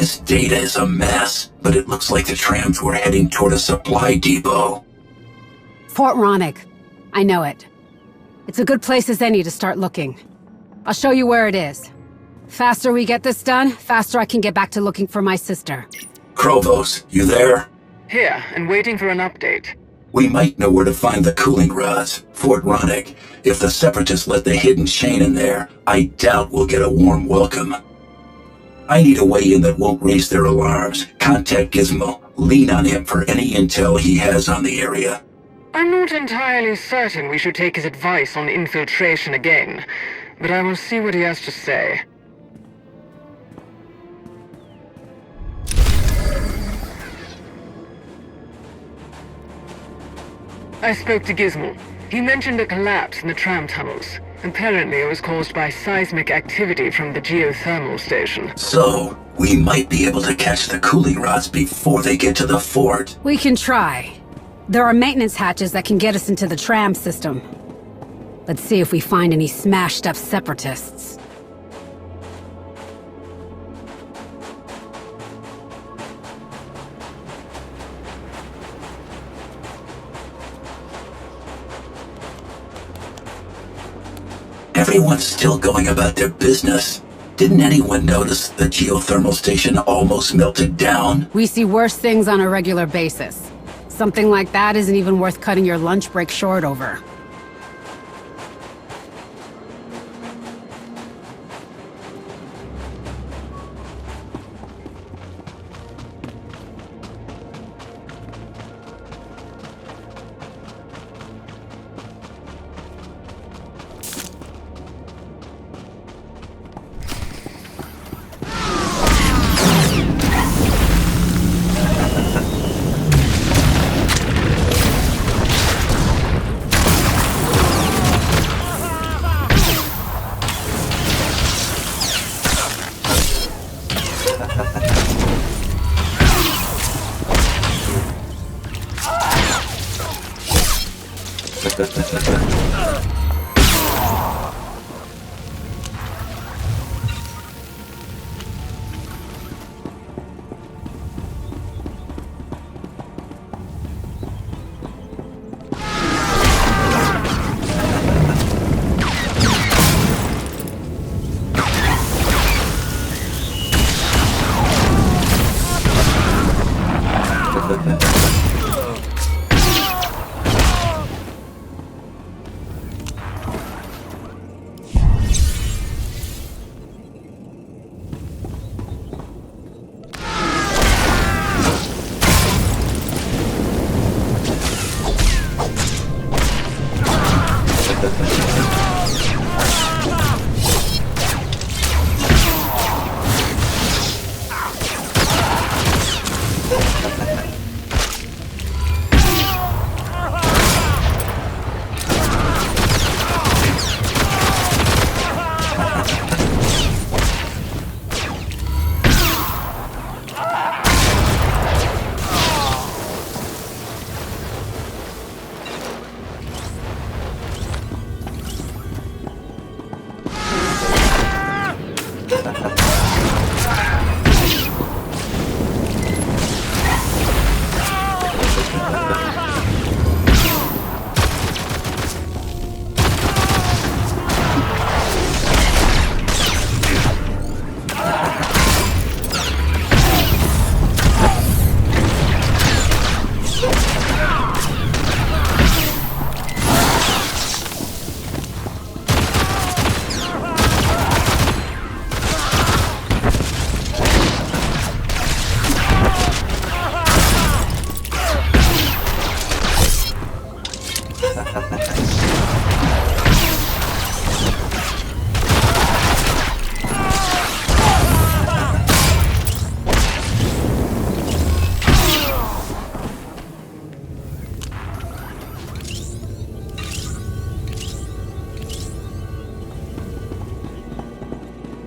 This data is a mess, but it looks like the trams were heading toward a supply depot. Fort Ronnig. I know it. It's a good place as any to start looking. I'll show you where it is. Faster we get this done, faster I can get back to looking for my sister. Krovos, you there? Here, and waiting for an update. We might know where to find the cooling rods, Fort Ronnig. If the Separatists let the hidden chain in there, I doubt we'll get a warm welcome. I need a way in that won't raise their alarms. Contact Gizmel. Lean on him for any intel he has on the area. I'm not entirely certain we should take his advice on infiltration again, but I will see what he has to say. I spoke to Gizmel. He mentioned a collapse in the tram tunnels. Apparently it was caused by seismic activity from the geothermal station. So, we might be able to catch the cooling rods before they get to the fort. We can try. There are maintenance hatches that can get us into the tram system. Let's see if we find any smashed up Separatists. Everyone's still going about their business. Didn't anyone notice the geothermal station almost melted down? We see worse things on a regular basis. Something like that isn't even worth cutting your lunch break short over.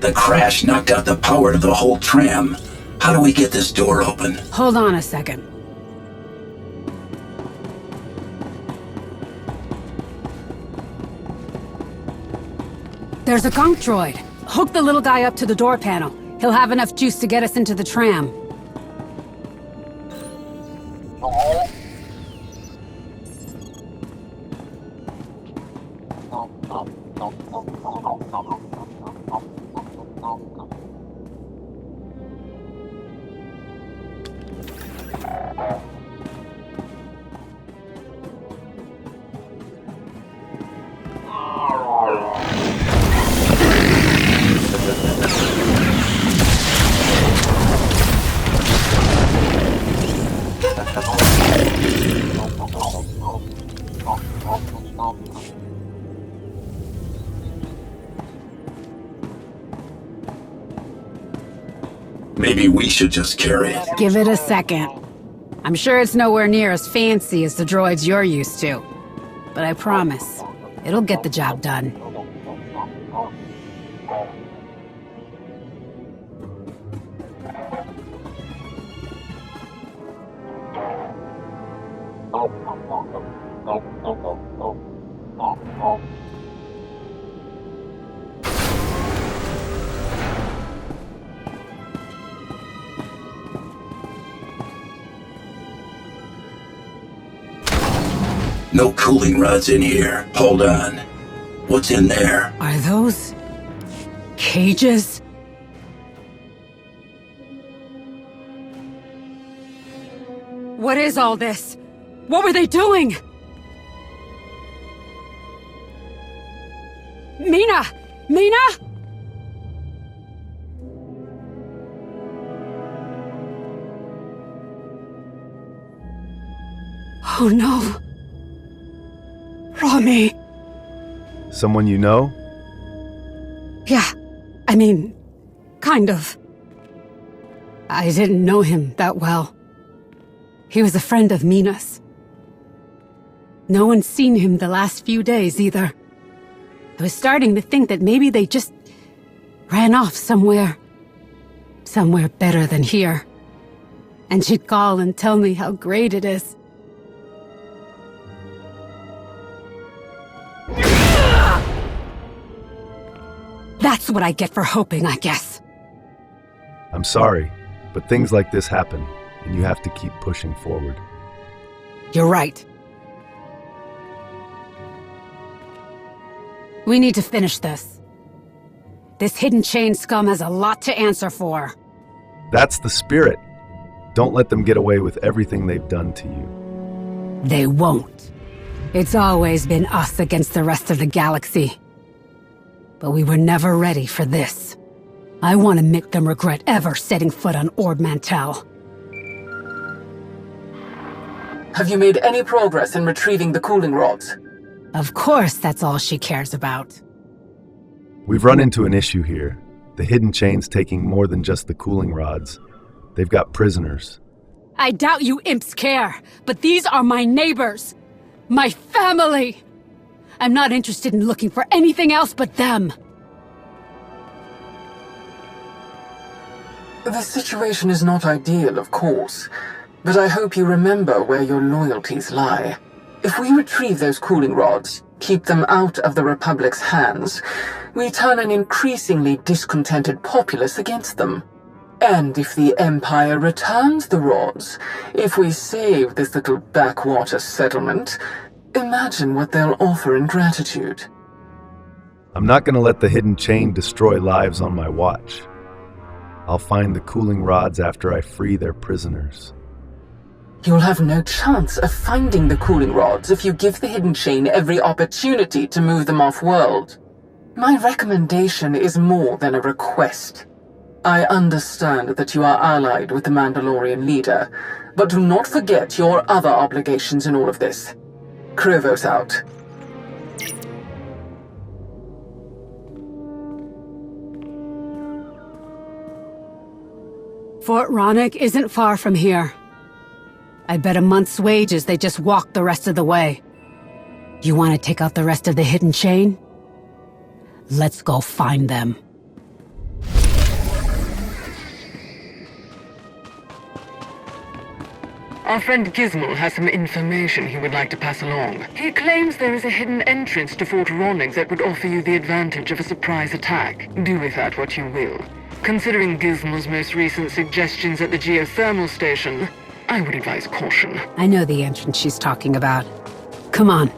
The crash knocked out the power to the whole tram. How do we get this door open? Hold on a second. There's a gunk droid. Hook the little guy up to the door panel. He'll have enough juice to get us into the tram. Maybe we should just carry it. Give it a second. I'm sure it's nowhere near as fancy as the droids you're used to. But I promise, it'll get the job done. No cooling rods in here. Hold on. What's in there? Are those... cages? What is all this? What were they doing? Mina! Mina! Oh no. Rami. Someone you know? Yeah, I mean, kind of. I didn't know him that well. He was a friend of Mina's. No one's seen him the last few days either. I was starting to think that maybe they just ran off somewhere. Somewhere better than here. And she'd call and tell me how great it is. That's what I get for hoping, I guess. I'm sorry, but things like this happen, and you have to keep pushing forward. You're right. We need to finish this. This hidden chain scum has a lot to answer for. That's the spirit. Don't let them get away with everything they've done to you. They won't. It's always been us against the rest of the galaxy. But we were never ready for this. I want to make them regret ever setting foot on Ord Mantell. Have you made any progress in retrieving the cooling rods? Of course, that's all she cares about. We've run into an issue here. The hidden chain's taking more than just the cooling rods. They've got prisoners. I doubt you imps care, but these are my neighbors. My family! I'm not interested in looking for anything else but them. The situation is not ideal, of course, but I hope you remember where your loyalties lie. If we retrieve those cooling rods, keep them out of the Republic's hands, we turn an increasingly discontented populace against them. And if the Empire returns the rods, if we save this little backwater settlement, imagine what they'll offer in gratitude. I'm not going to let the hidden chain destroy lives on my watch. I'll find the cooling rods after I free their prisoners. You'll have no chance of finding the cooling rods if you give the hidden chain every opportunity to move them off-world. My recommendation is more than a request. I understand that you are allied with the Mandalorian leader, but do not forget your other obligations in all of this. Krovos out. Fort Ronnig isn't far from here. I bet a month's wages they just walk the rest of the way. You want to take out the rest of the hidden chain? Let's go find them. Our friend Gizmel has some information he would like to pass along. He claims there is a hidden entrance to Fort Ronnig that would offer you the advantage of a surprise attack. Do with that what you will. Considering Gizmel's most recent suggestions at the geothermal station, I would advise caution. I know the entrance she's talking about. Come on.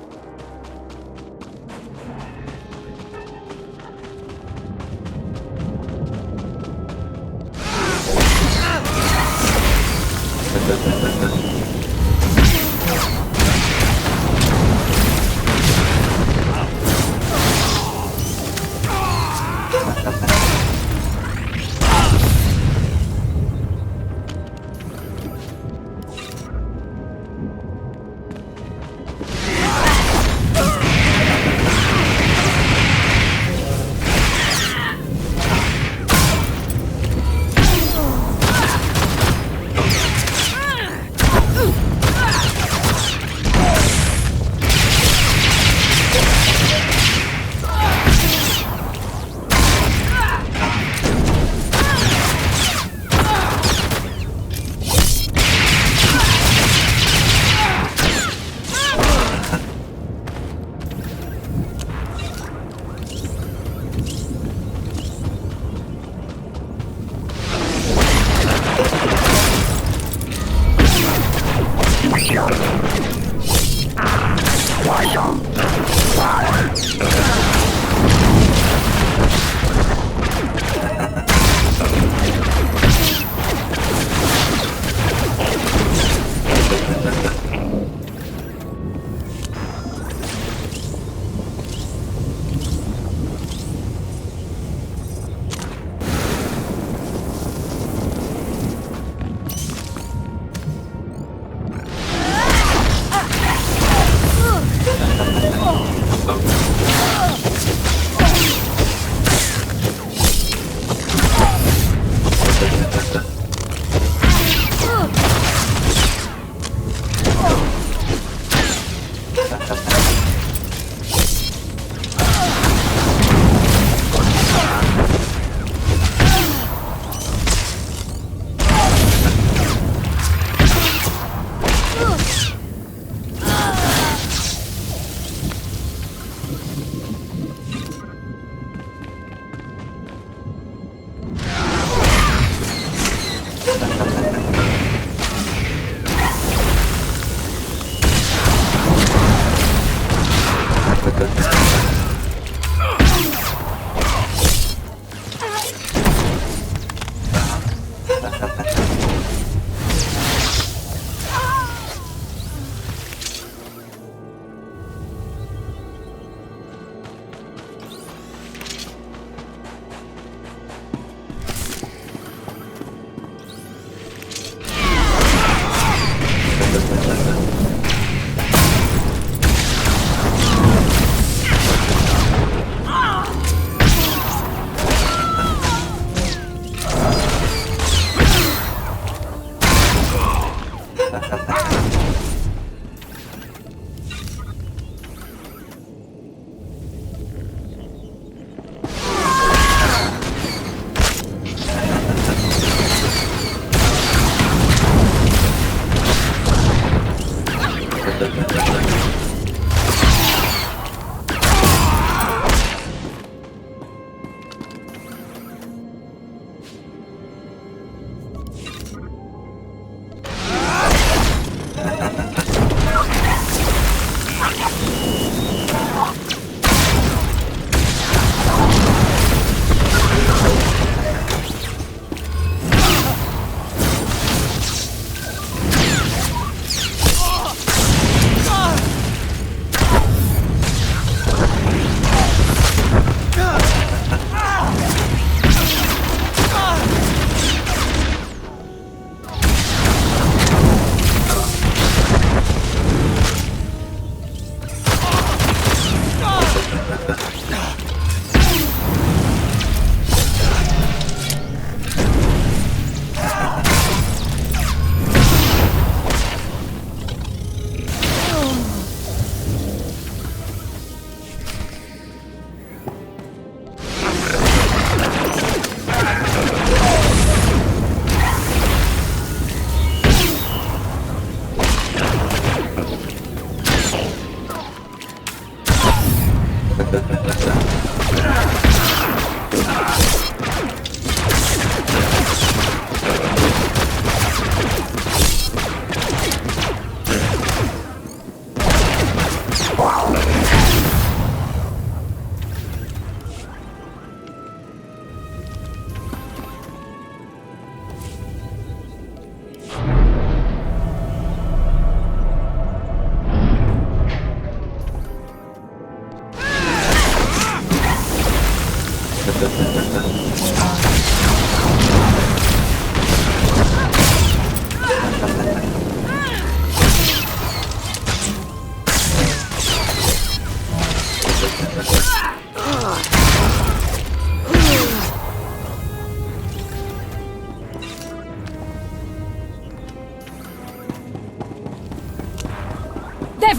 They've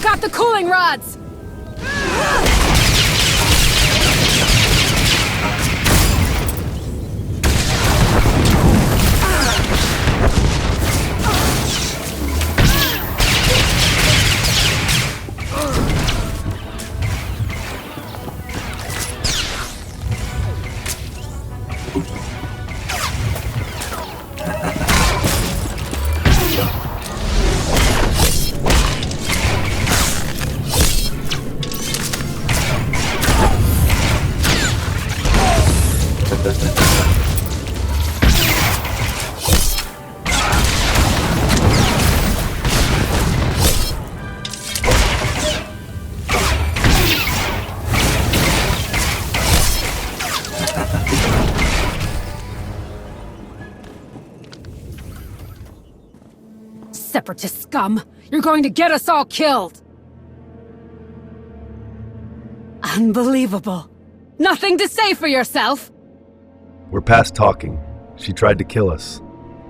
got the cooling rods! Separatist scum! You're going to get us all killed! Unbelievable. Nothing to say for yourself? We're past talking. She tried to kill us.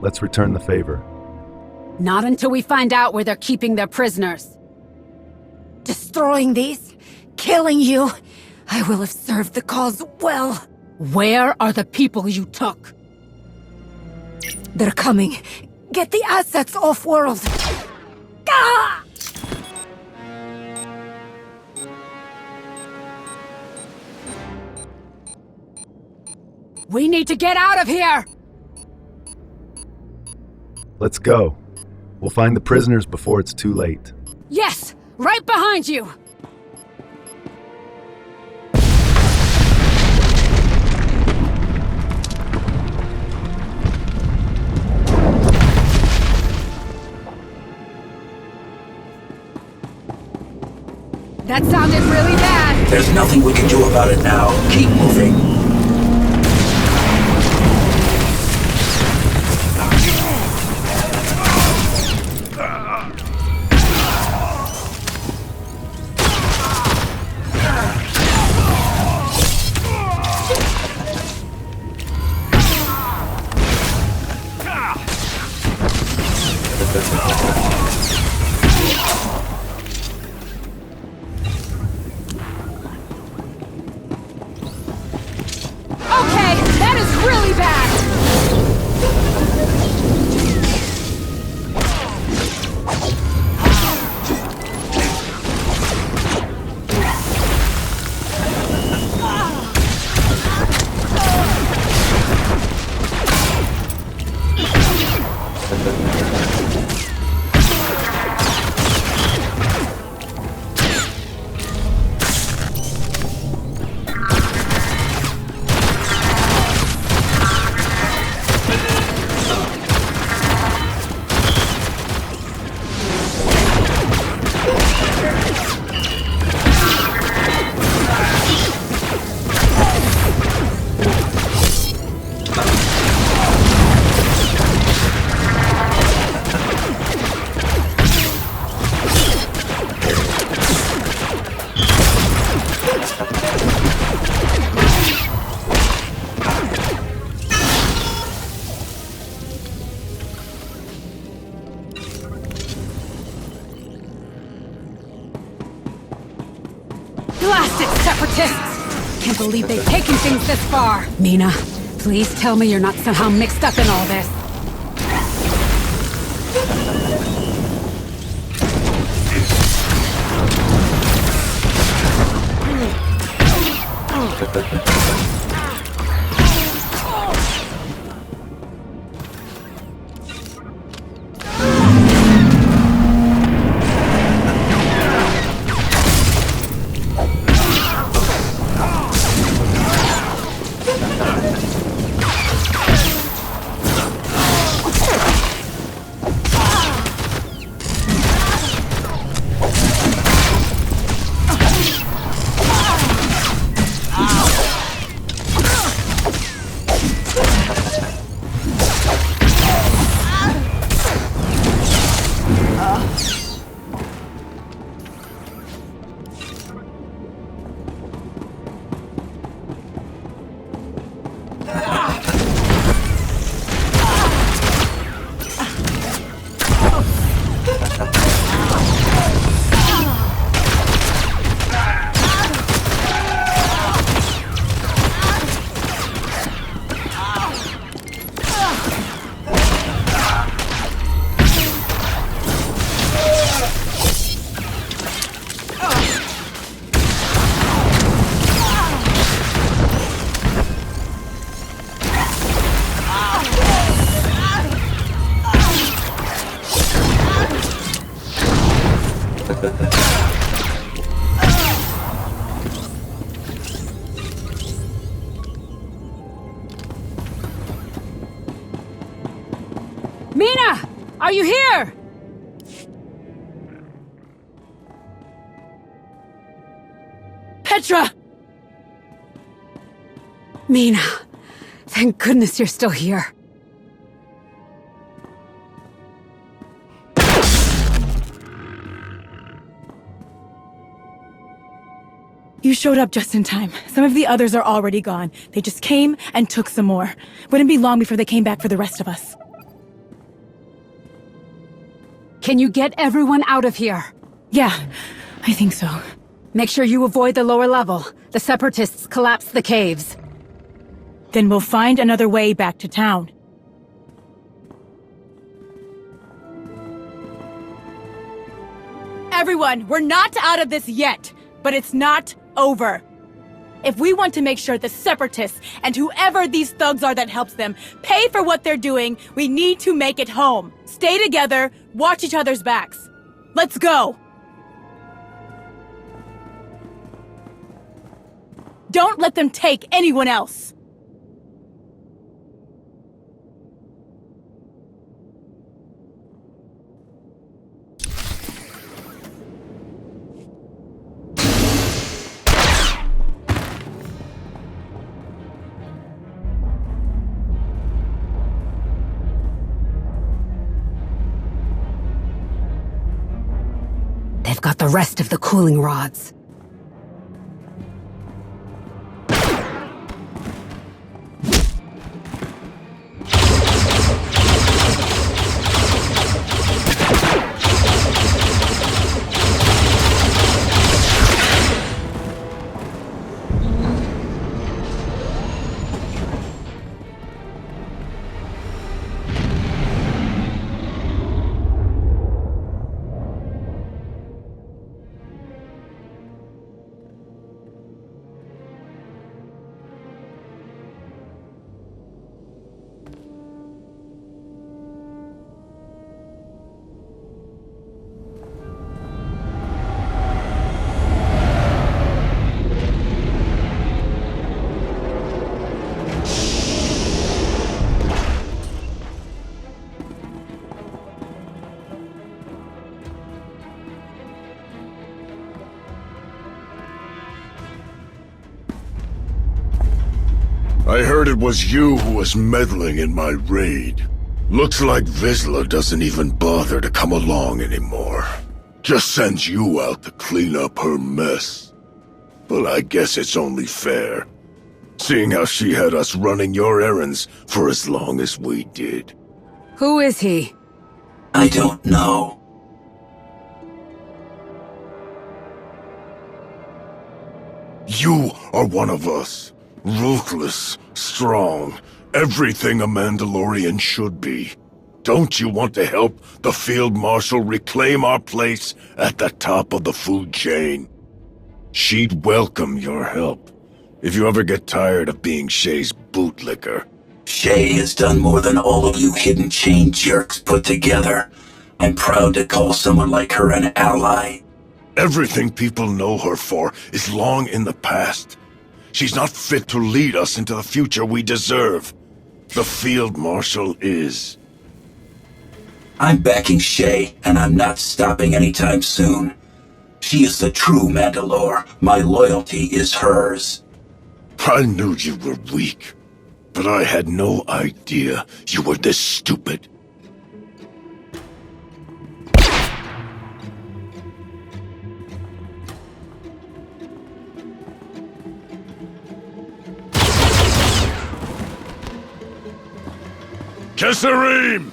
Let's return the favor. Not until we find out where they're keeping their prisoners. Destroying these? Killing you? I will have served the cause well. Where are the people you took? They're coming. Get the assets off-world. Ah! We need to get out of here! Let's go. We'll find the prisoners before it's too late. Yes! Right behind you! That sounded really bad! There's nothing we can do about it now. Keep moving. Separatists! Can't believe they've taken things this far. Mina, please tell me you're not somehow mixed up in all this. Are you here? Petra! Mina, thank goodness you're still here. You showed up just in time. Some of the others are already gone. They just came and took some more. Wouldn't be long before they came back for the rest of us. Can you get everyone out of here? Yeah, I think so. Make sure you avoid the lower level. The Separatists collapsed the caves. Then we'll find another way back to town. Everyone, we're not out of this yet, but it's not over. If we want to make sure the Separatists, and whoever these thugs are that helps them, pay for what they're doing, we need to make it home. Stay together, watch each other's backs. Let's go! Don't let them take anyone else! They've got the rest of the cooling rods. I heard it was you who was meddling in my raid. Looks like Vizsla doesn't even bother to come along anymore. Just sends you out to clean up her mess. But I guess it's only fair, seeing how she had us running your errands for as long as we did. Who is he? I don't know. You are one of us. Ruthless, strong, everything a Mandalorian should be. Don't you want to help the Field Marshal reclaim our place at the top of the food chain? She'd welcome your help, if you ever get tired of being Shay's bootlicker. Shay has done more than all of you hidden chain jerks put together. I'm proud to call someone like her an ally. Everything people know her for is long in the past. She's not fit to lead us into the future we deserve. The Field Marshal is. I'm backing Shay, and I'm not stopping anytime soon. She is the true Mandalore. My loyalty is hers. I knew you were weak, but I had no idea you were this stupid. Kesserim!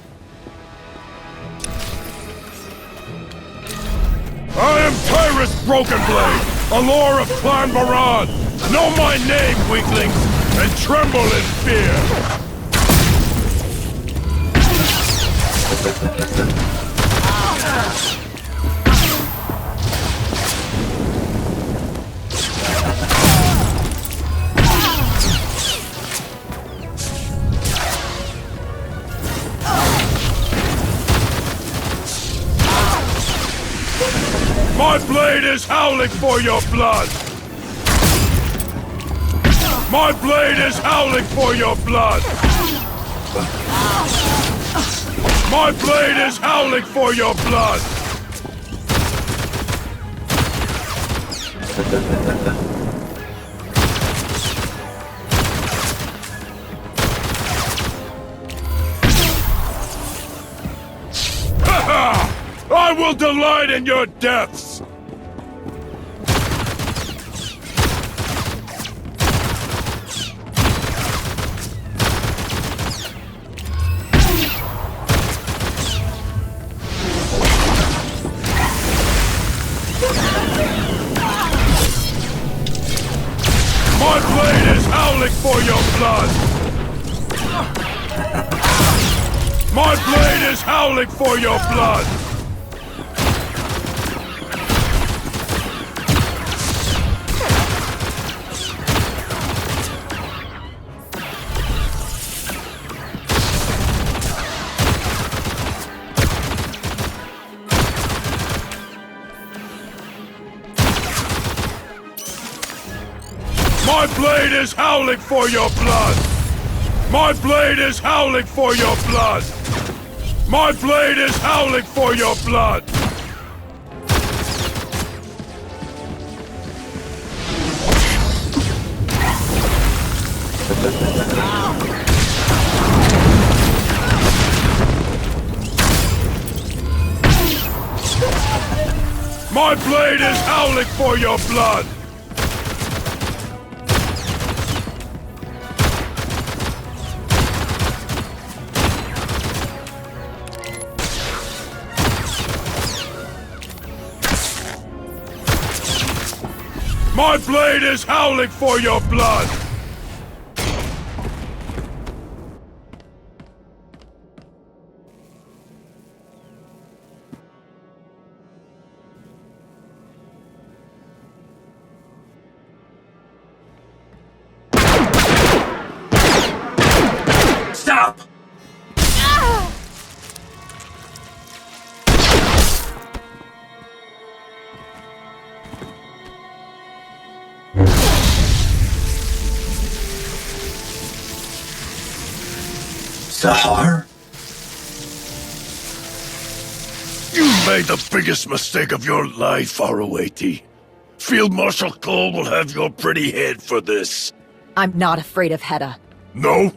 I am Tyrus Brokenblade, a lord of Clan Varad. Know my name, weaklings, and tremble in fear! My blade is howling for your blood! My blade is howling for your blood! My blade is howling for your blood! I will delight in your deaths! My blade is howling for your blood! My blade is howling for your blood! My blade is howling for your blood! My blade is howling for your blood! My blade is howling for your blood! My blade is howling for your blood! My blade is howling for your blood! Stop! Sahar? You made the biggest mistake of your life, ROAT. Field Marshal Cole will have your pretty head for this. I'm not afraid of Hedda. No?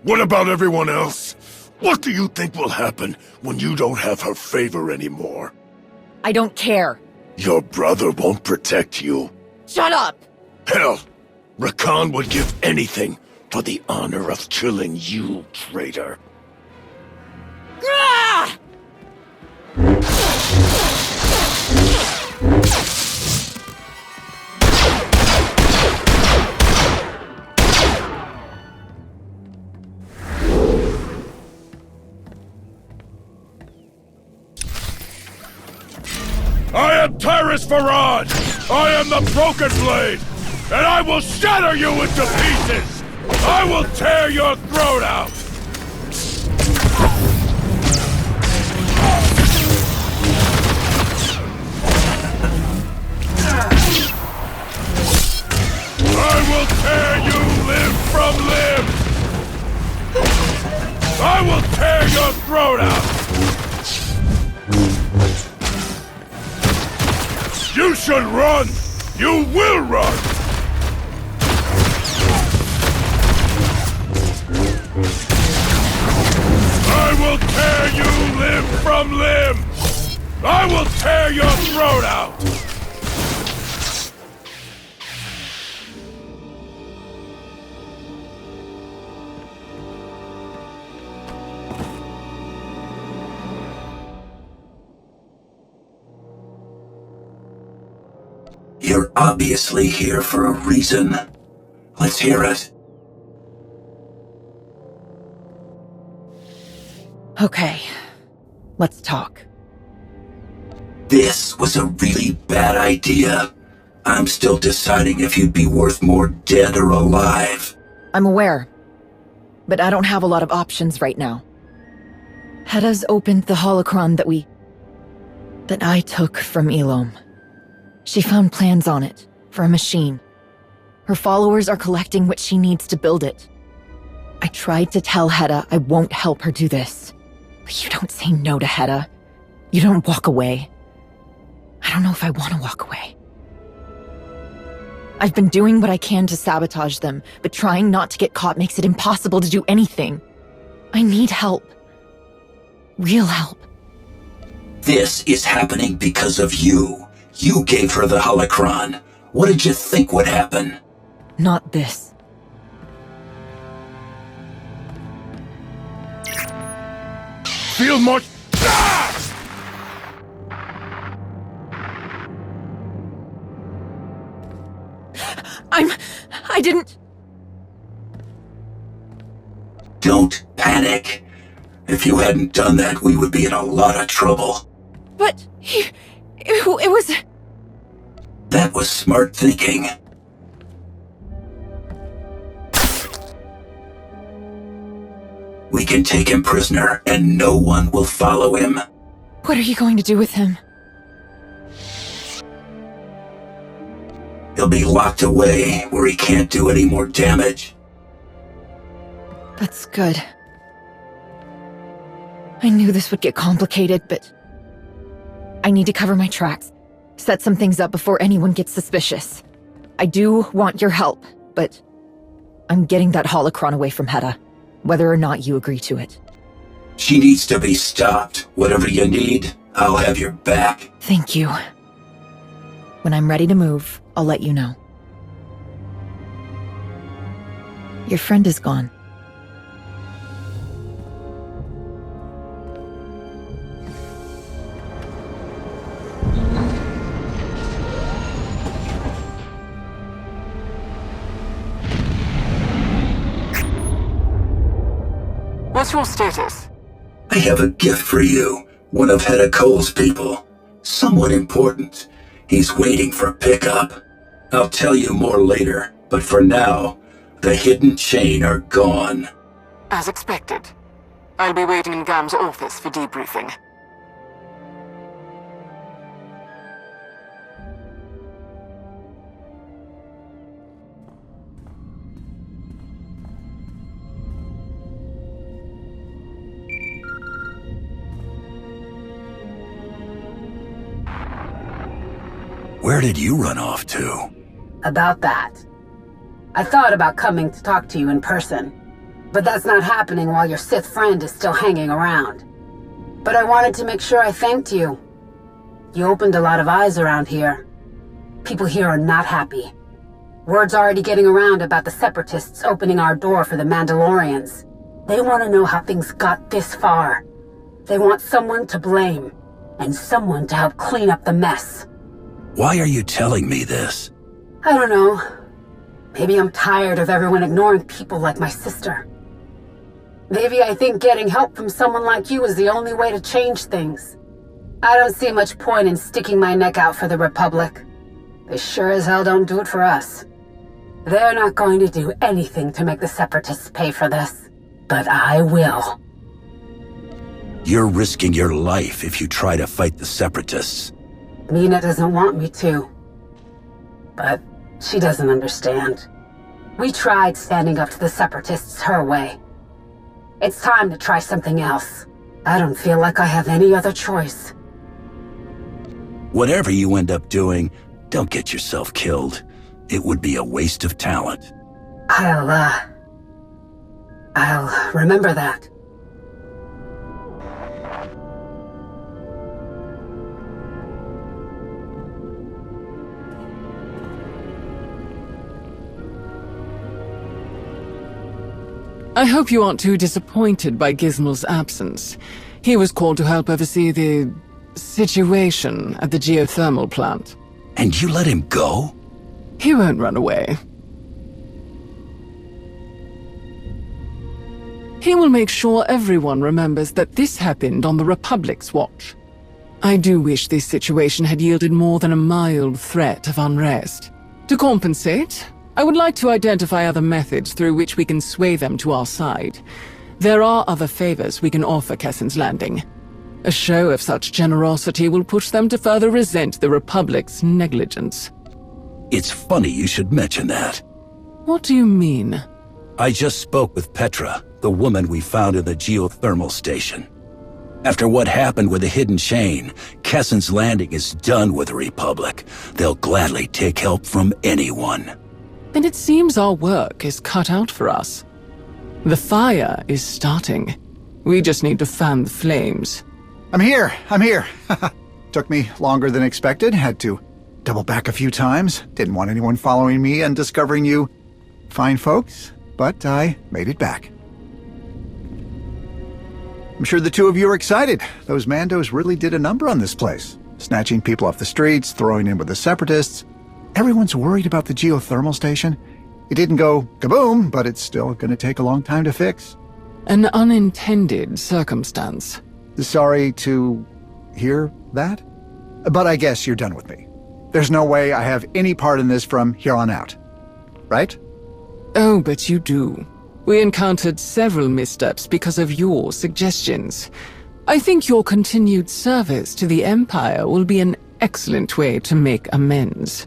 What about everyone else? What do you think will happen when you don't have her favor anymore? I don't care. Your brother won't protect you. Shut up! Hell, Rakan would give anything for the honor of killing you, traitor. Ah! I am Tyrus Varad! I am the Brokenblade! And I will shatter you into pieces! I will tear your throat out! I will tear you limb from limb! I will tear your throat out! You should run! You will run! I will tear you limb from limb! I will tear your throat out! You're obviously here for a reason. Let's hear it. Okay, let's talk. This was a really bad idea. I'm still deciding if you'd be worth more dead or alive. I'm aware, but I don't have a lot of options right now. Hedda's opened the holocron that I took from Elom. She found plans on it, for a machine. Her followers are collecting what she needs to build it. I tried to tell Hedda I won't help her do this. You don't say no to Hedda. You don't walk away. I don't know if I want to walk away. I've been doing what I can to sabotage them, but trying not to get caught makes it impossible to do anything. I need help. Real help. This is happening because of you. You gave her the holocron. What did you think would happen? Not this. Field Marshal. I didn't... Don't panic. If you hadn't done that, we would be in a lot of trouble. But it was... That was smart thinking. We can take him prisoner, and no one will follow him. What are you going to do with him? He'll be locked away where he can't do any more damage. That's good. I knew this would get complicated, but... I need to cover my tracks. Set some things up before anyone gets suspicious. I do want your help, but... I'm getting that holocron away from Hedda, whether or not you agree to it. She needs to be stopped. Whatever you need, I'll have your back. Thank you. When I'm ready to move, I'll let you know. Your friend is gone. What's your status? I have a gift for you. One of Hedda Cole's people. Somewhat important. He's waiting for pickup. I'll tell you more later, but for now, the hidden chain are gone. As expected. I'll be waiting in Gam's office for debriefing. Where did you run off to? About that. I thought about coming to talk to you in person, but that's not happening while your Sith friend is still hanging around. But I wanted to make sure I thanked you. You opened a lot of eyes around here. People here are not happy. Word's already getting around about the Separatists opening our door for the Mandalorians. They want to know how things got this far. They want someone to blame, and someone to help clean up the mess. Why are you telling me this? I don't know. Maybe I'm tired of everyone ignoring people like my sister. Maybe I think getting help from someone like you is the only way to change things. I don't see much point in sticking my neck out for the Republic. They sure as hell don't do it for us. They're not going to do anything to make the Separatists pay for this. But I will. You're risking your life if you try to fight the Separatists. Mina doesn't want me to. But she doesn't understand. We tried standing up to the Separatists her way. It's time to try something else. I don't feel like I have any other choice. Whatever you end up doing, don't get yourself killed. It would be a waste of talent. I'll remember that. I hope you aren't too disappointed by Gizmel's absence. He was called to help oversee the situation at the geothermal plant. And you let him go? He won't run away. He will make sure everyone remembers that this happened on the Republic's watch. I do wish this situation had yielded more than a mild threat of unrest. To compensate, I would like to identify other methods through which we can sway them to our side. There are other favors we can offer Kessen's Landing. A show of such generosity will push them to further resent the Republic's negligence. It's funny you should mention that. What do you mean? I just spoke with Petra, the woman we found in the geothermal station. After what happened with the hidden chain, Kessen's Landing is done with the Republic. They'll gladly take help from anyone. Then it seems our work is cut out for us. The fire is starting. We just need to fan the flames. I'm here. Took me longer than expected. Had to double back a few times. Didn't want anyone following me and discovering you fine folks, but I made it back. I'm sure the two of you are excited. Those Mandos really did a number on this place. Snatching people off the streets, throwing in with the Separatists. Everyone's worried about the geothermal station. It didn't go kaboom, but it's still going to take a long time to fix. An unintended circumstance. Sorry to hear that, but I guess you're done with me. There's no way I have any part in this from here on out, right? Oh, but you do. We encountered several missteps because of your suggestions. I think your continued service to the Empire will be an excellent way to make amends.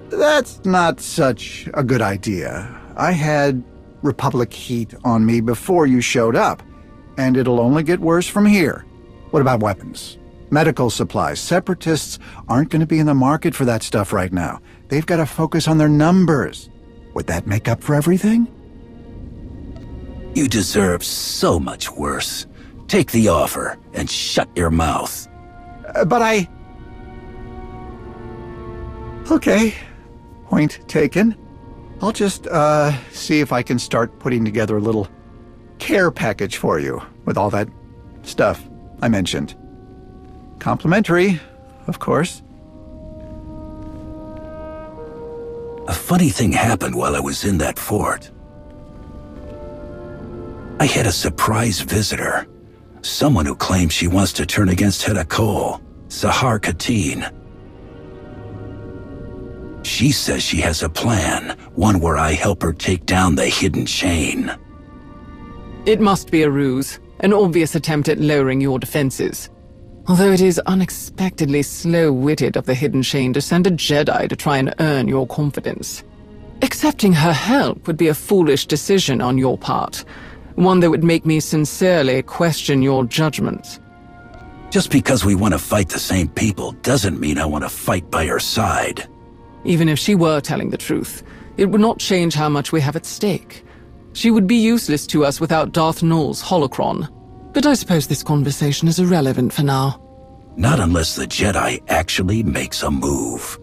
That's not such a good idea. I had Republic heat on me before you showed up, and it'll only get worse from here. What about weapons? Medical supplies. Separatists aren't going to be in the market for that stuff right now. They've got to focus on their numbers. Would that make up for everything? You deserve so much worse. Take the offer and shut your mouth. But I... Okay. Point taken. I'll just, see if I can start putting together a little care package for you with all that stuff I mentioned. Complimentary, of course. A funny thing happened while I was in that fort. I had a surprise visitor. Someone who claims she wants to turn against Hedakol, Sahar Katin. She says she has a plan, one where I help her take down the hidden chain. It must be a ruse, an obvious attempt at lowering your defenses. Although it is unexpectedly slow-witted of the hidden chain to send a Jedi to try and earn your confidence. Accepting her help would be a foolish decision on your part, one that would make me sincerely question your judgment. Just because we want to fight the same people doesn't mean I want to fight by her side. Even if she were telling the truth, it would not change how much we have at stake. She would be useless to us without Darth Nul's holocron. But I suppose this conversation is irrelevant for now. Not unless the Jedi actually makes a move.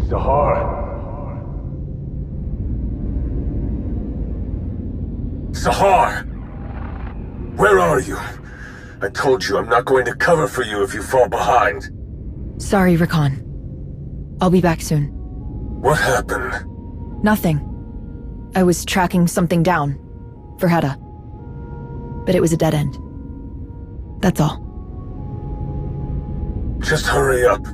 Sahar! Sahar! Where are you? I told you I'm not going to cover for you if you fall behind. Sorry, Rakan. I'll be back soon. What happened? Nothing. I was tracking something down. For Hedda. But it was a dead end. That's all. Just hurry up.